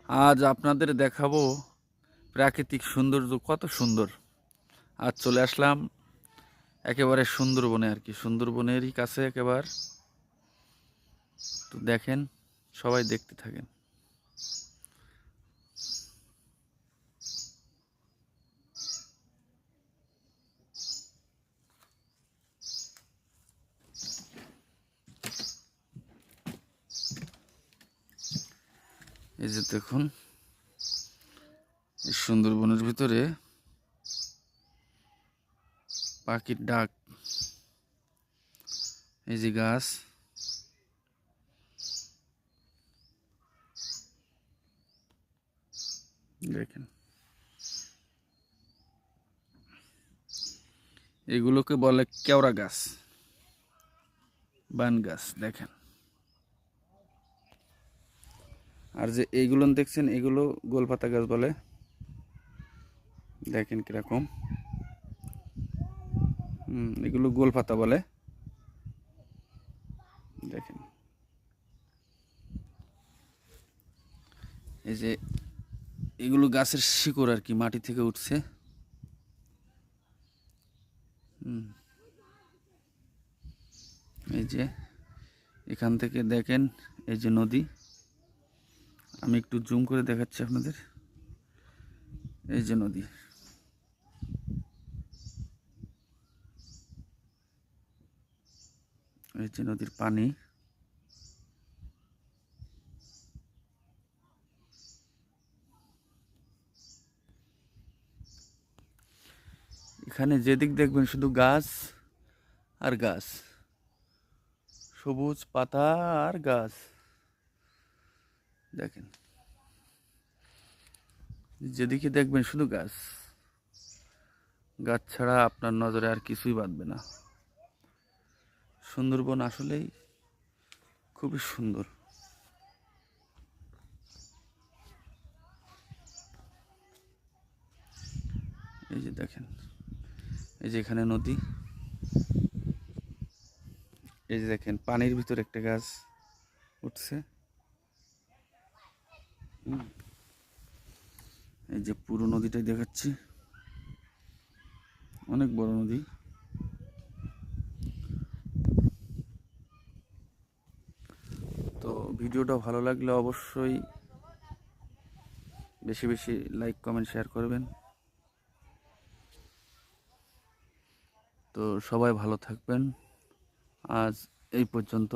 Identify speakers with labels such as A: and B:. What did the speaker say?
A: আজ আপনাদের দেখাবো প্রাকৃতিক সৌন্দর্য কত সুন্দর। আজ চলে আসলাম একেবারে সুন্দরবনে, আর কি সুন্দরবনেরই কাছে একেবারে। তো দেখেন, সবাই দেখতে থাকেন। এই যে দেখুন, এই সুন্দরবনের ভিতরে পাখির ডাক, এই যে গাছ, দেখেন এগুলোকে বলে কেওড়া গাছ, বান গাছ। দেখেন, আর যে এইগুলো দেখছেন এগুলো গোলপাতা গাছ বলে। দেখেন কিরকম, এগুলো গোলপাতা বলে। দেখেন, এই যে এগুলো গাছের শিকড় আর কি, মাটি থেকে উঠছে। এই যে এখান থেকে দেখেন, এই যে নদী, আমি একটু জুম করে দেখাচ্ছি আপনাদের। এই যে নদী, এই যে নদীর পানি। এখানে যেদিক দেখবেন শুধু গাছ আর গাছ, সবুজ পাতা আর গাছ। দেখেন, যেদিকে দেখবেন শুধু গাছ, গাছ ছাড়া আপনার নজরে আর কিছুই বাঁধবে না। সুন্দরবন আসলেই খুবই সুন্দর। এই যে দেখেন, এই যে এখানে নদী, এই যে দেখেন পানির ভিতর একটা গাছ উঠছে। এই যে পুরো নদীটাই দেখাচ্ছি, অনেক বড় নদী। তো ভিডিওটা ভালো লাগলে অবশ্যই বেশি বেশি লাইক, কমেন্ট, শেয়ার করবেন। তো সবাই ভালো থাকবেন। আজ এই পর্যন্ত।